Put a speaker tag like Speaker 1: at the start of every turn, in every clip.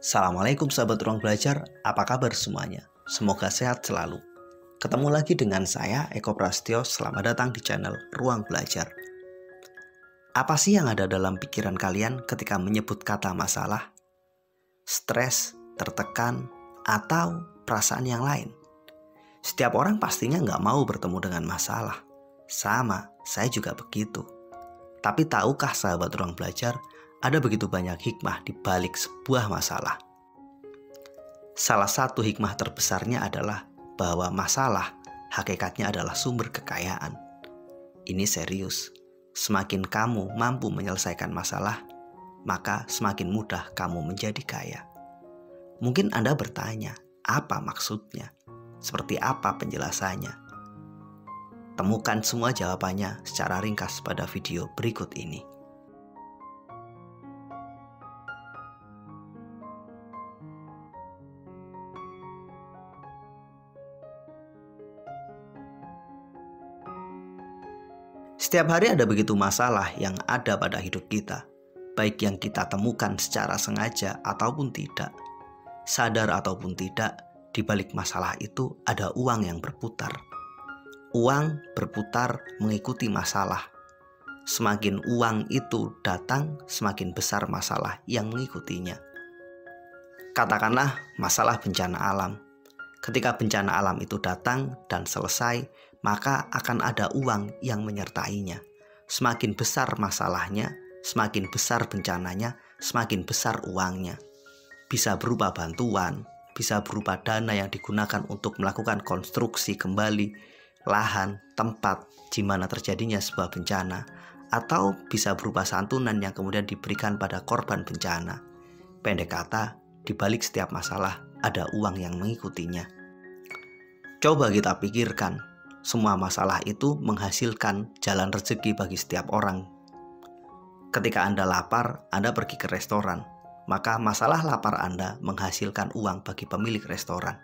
Speaker 1: Assalamualaikum sahabat ruang belajar, apa kabar semuanya? Semoga sehat selalu. Ketemu lagi dengan saya, Eko Prasetyo, selamat datang di channel Ruang Belajar. Apa sih yang ada dalam pikiran kalian ketika menyebut kata masalah? Stres, tertekan, atau perasaan yang lain? Setiap orang pastinya nggak mau bertemu dengan masalah. Sama, saya juga begitu. Tapi tahukah sahabat ruang belajar, ada begitu banyak hikmah di balik sebuah masalah. Salah satu hikmah terbesarnya adalah bahwa masalah hakikatnya adalah sumber kekayaan. Ini serius. Semakin kamu mampu menyelesaikan masalah, maka semakin mudah kamu menjadi kaya. Mungkin Anda bertanya, apa maksudnya? Seperti apa penjelasannya? Temukan semua jawabannya secara ringkas pada video berikut ini. Setiap hari ada begitu masalah yang ada pada hidup kita, baik yang kita temukan secara sengaja ataupun tidak. Sadar ataupun tidak, di balik masalah itu ada uang yang berputar. Uang berputar mengikuti masalah. Semakin uang itu datang, semakin besar masalah yang mengikutinya. Katakanlah masalah bencana alam. Ketika bencana alam itu datang dan selesai, maka akan ada uang yang menyertainya. Semakin besar masalahnya, semakin besar bencananya, semakin besar uangnya. Bisa berupa bantuan, bisa berupa dana yang digunakan untuk melakukan konstruksi kembali lahan, tempat di mana terjadinya sebuah bencana, atau bisa berupa santunan yang kemudian diberikan pada korban bencana. Pendek kata, di balik setiap masalah ada uang yang mengikutinya. Coba kita pikirkan, semua masalah itu menghasilkan jalan rezeki bagi setiap orang. Ketika Anda lapar, Anda pergi ke restoran, maka masalah lapar Anda menghasilkan uang bagi pemilik restoran.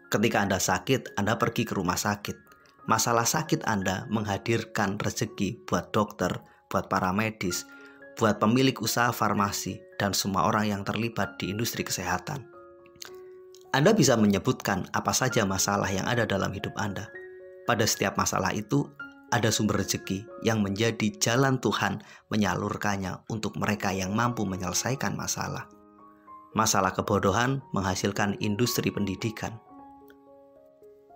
Speaker 1: Ketika Anda sakit, Anda pergi ke rumah sakit. Masalah sakit Anda menghadirkan rezeki buat dokter, buat para medis, buat pemilik usaha farmasi, dan semua orang yang terlibat di industri kesehatan. Anda bisa menyebutkan apa saja masalah yang ada dalam hidup Anda. Pada setiap masalah itu, ada sumber rezeki yang menjadi jalan Tuhan menyalurkannya untuk mereka yang mampu menyelesaikan masalah. Masalah kebodohan menghasilkan industri pendidikan.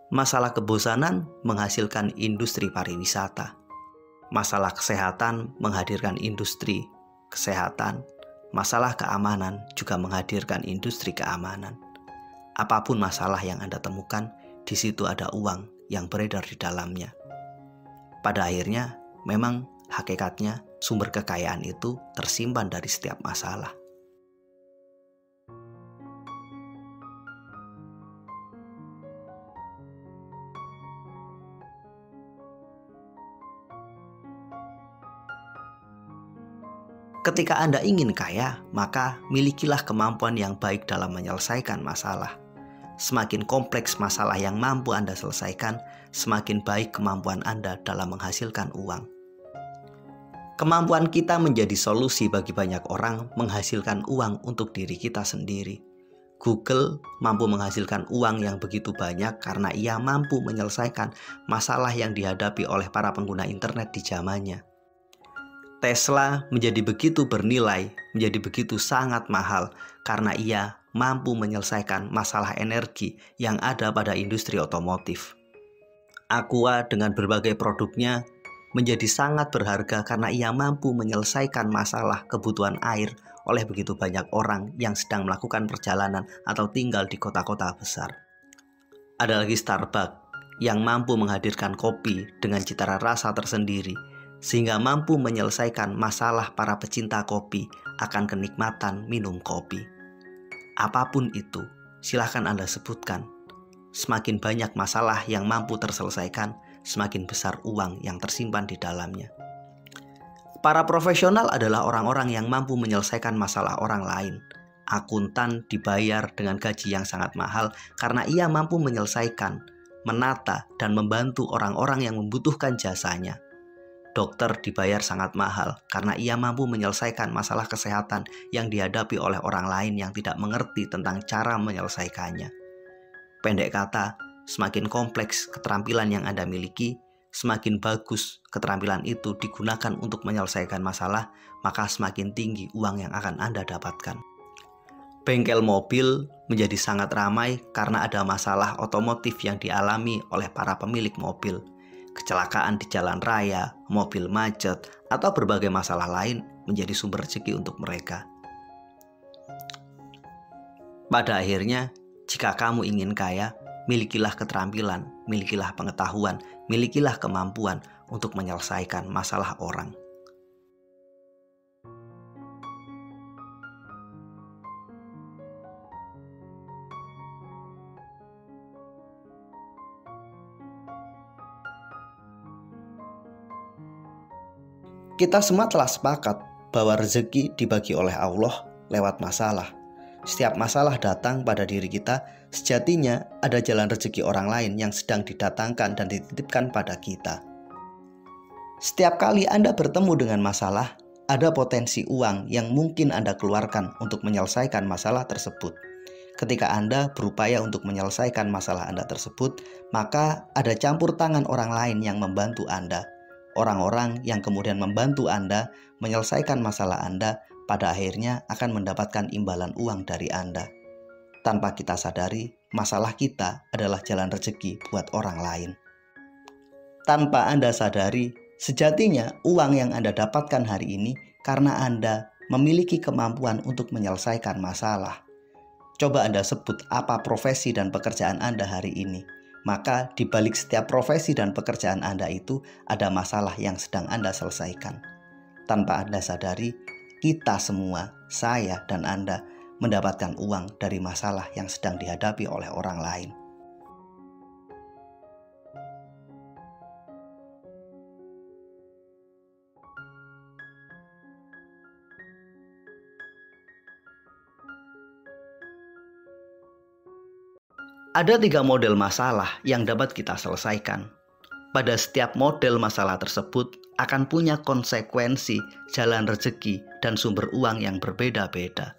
Speaker 1: Masalah kebosanan menghasilkan industri pariwisata. Masalah kesehatan menghadirkan industri kesehatan. Masalah keamanan juga menghadirkan industri keamanan. Apapun masalah yang Anda temukan, di situ ada uang yang beredar di dalamnya. Pada akhirnya, memang hakikatnya sumber kekayaan itu tersimpan dari setiap masalah. Ketika Anda ingin kaya, maka milikilah kemampuan yang baik dalam menyelesaikan masalah. Semakin kompleks masalah yang mampu Anda selesaikan, semakin baik kemampuan Anda dalam menghasilkan uang. Kemampuan kita menjadi solusi bagi banyak orang menghasilkan uang untuk diri kita sendiri. Google mampu menghasilkan uang yang begitu banyak karena ia mampu menyelesaikan masalah yang dihadapi oleh para pengguna internet di zamannya. Tesla menjadi begitu bernilai, menjadi begitu sangat mahal karena ia mampu menyelesaikan masalah energi yang ada pada industri otomotif. Aqua dengan berbagai produknya menjadi sangat berharga karena ia mampu menyelesaikan masalah kebutuhan air oleh begitu banyak orang yang sedang melakukan perjalanan atau tinggal di kota-kota besar. Ada lagi Starbucks yang mampu menghadirkan kopi dengan cita rasa tersendiri, sehingga mampu menyelesaikan masalah para pecinta kopi akan kenikmatan minum kopi. Apapun itu, silahkan Anda sebutkan. Semakin banyak masalah yang mampu terselesaikan, semakin besar uang yang tersimpan di dalamnya. Para profesional adalah orang-orang yang mampu menyelesaikan masalah orang lain. Akuntan dibayar dengan gaji yang sangat mahal karena ia mampu menyelesaikan, menata, dan membantu orang-orang yang membutuhkan jasanya. Dokter dibayar sangat mahal karena ia mampu menyelesaikan masalah kesehatan yang dihadapi oleh orang lain yang tidak mengerti tentang cara menyelesaikannya. Pendek kata, semakin kompleks keterampilan yang Anda miliki, semakin bagus keterampilan itu digunakan untuk menyelesaikan masalah, maka semakin tinggi uang yang akan Anda dapatkan. Bengkel mobil menjadi sangat ramai karena ada masalah otomotif yang dialami oleh para pemilik mobil. Kecelakaan di jalan raya, mobil macet, atau berbagai masalah lain menjadi sumber rezeki untuk mereka. Pada akhirnya, jika kamu ingin kaya, milikilah keterampilan, milikilah pengetahuan, milikilah kemampuan untuk menyelesaikan masalah orang. Kita semua telah sepakat bahwa rezeki dibagi oleh Allah lewat masalah. Setiap masalah datang pada diri kita, sejatinya ada jalan rezeki orang lain yang sedang didatangkan dan dititipkan pada kita. Setiap kali Anda bertemu dengan masalah, ada potensi uang yang mungkin Anda keluarkan untuk menyelesaikan masalah tersebut. Ketika Anda berupaya untuk menyelesaikan masalah Anda tersebut, maka ada campur tangan orang lain yang membantu Anda. Orang-orang yang kemudian membantu Anda menyelesaikan masalah Anda pada akhirnya akan mendapatkan imbalan uang dari Anda. Tanpa kita sadari, masalah kita adalah jalan rezeki buat orang lain. Tanpa Anda sadari, sejatinya uang yang Anda dapatkan hari ini karena Anda memiliki kemampuan untuk menyelesaikan masalah. Coba Anda sebut apa profesi dan pekerjaan Anda hari ini. Maka di balik setiap profesi dan pekerjaan Anda itu ada masalah yang sedang Anda selesaikan. Tanpa Anda sadari, kita semua, saya dan Anda, mendapatkan uang dari masalah yang sedang dihadapi oleh orang lain. Ada 3 model masalah yang dapat kita selesaikan. Pada setiap model masalah tersebut akan punya konsekuensi, jalan rezeki, dan sumber uang yang berbeda-beda.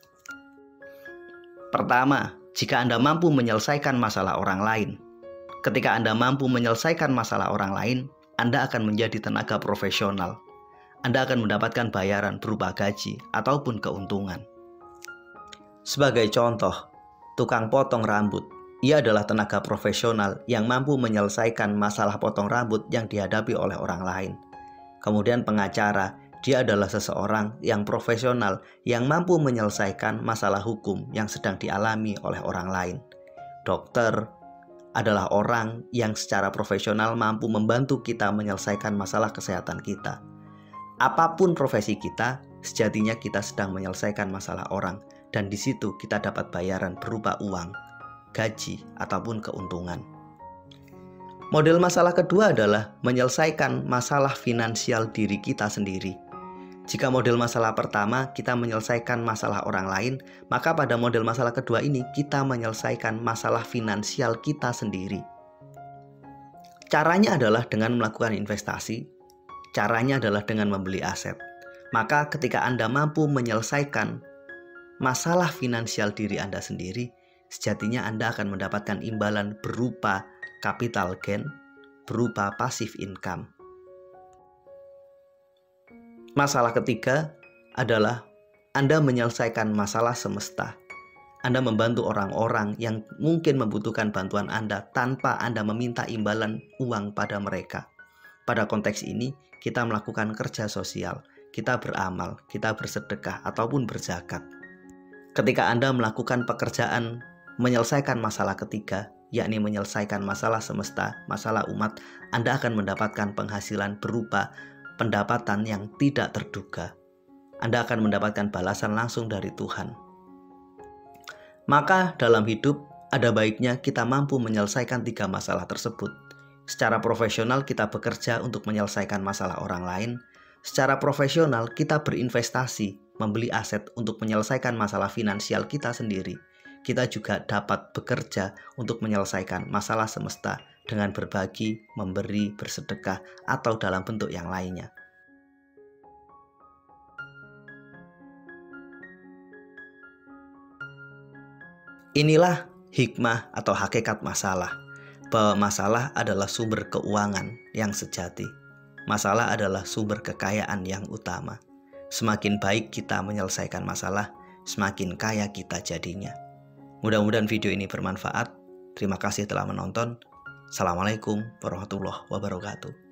Speaker 1: Pertama, jika Anda mampu menyelesaikan masalah orang lain. Ketika Anda mampu menyelesaikan masalah orang lain, Anda akan menjadi tenaga profesional. Anda akan mendapatkan bayaran berupa gaji ataupun keuntungan. Sebagai contoh, tukang potong rambut. Ia adalah tenaga profesional yang mampu menyelesaikan masalah potong rambut yang dihadapi oleh orang lain. Kemudian pengacara, dia adalah seseorang yang profesional yang mampu menyelesaikan masalah hukum yang sedang dialami oleh orang lain. Dokter adalah orang yang secara profesional mampu membantu kita menyelesaikan masalah kesehatan kita. Apapun profesi kita, sejatinya kita sedang menyelesaikan masalah orang, dan di situ kita dapat bayaran berupa uang, gaji, ataupun keuntungan. Model masalah kedua adalah menyelesaikan masalah finansial diri kita sendiri. Jika model masalah pertama kita menyelesaikan masalah orang lain, maka pada model masalah kedua ini kita menyelesaikan masalah finansial kita sendiri. Caranya adalah dengan melakukan investasi, caranya adalah dengan membeli aset. Maka ketika Anda mampu menyelesaikan masalah finansial diri Anda sendiri, sejatinya Anda akan mendapatkan imbalan berupa capital gain, berupa passive income. Masalah ketiga adalah Anda menyelesaikan masalah semesta. Anda membantu orang-orang yang mungkin membutuhkan bantuan Anda tanpa Anda meminta imbalan uang pada mereka. Pada konteks ini, kita melakukan kerja sosial, kita beramal, kita bersedekah, ataupun berzakat. Ketika Anda melakukan pekerjaan menyelesaikan masalah ketiga, yakni menyelesaikan masalah semesta, masalah umat, Anda akan mendapatkan penghasilan berupa pendapatan yang tidak terduga. Anda akan mendapatkan balasan langsung dari Tuhan. Maka dalam hidup, ada baiknya kita mampu menyelesaikan 3 masalah tersebut. Secara profesional kita bekerja untuk menyelesaikan masalah orang lain. Secara profesional kita berinvestasi, membeli aset untuk menyelesaikan masalah finansial kita sendiri. Kita juga dapat bekerja untuk menyelesaikan masalah semesta dengan berbagi, memberi, bersedekah, atau dalam bentuk yang lainnya. Inilah hikmah atau hakikat masalah, bahwa masalah adalah sumber keuangan yang sejati. Masalah adalah sumber kekayaan yang utama. Semakin baik kita menyelesaikan masalah, semakin kaya kita jadinya. Mudah-mudahan video ini bermanfaat. Terima kasih telah menonton. Assalamualaikum warahmatullahi wabarakatuh.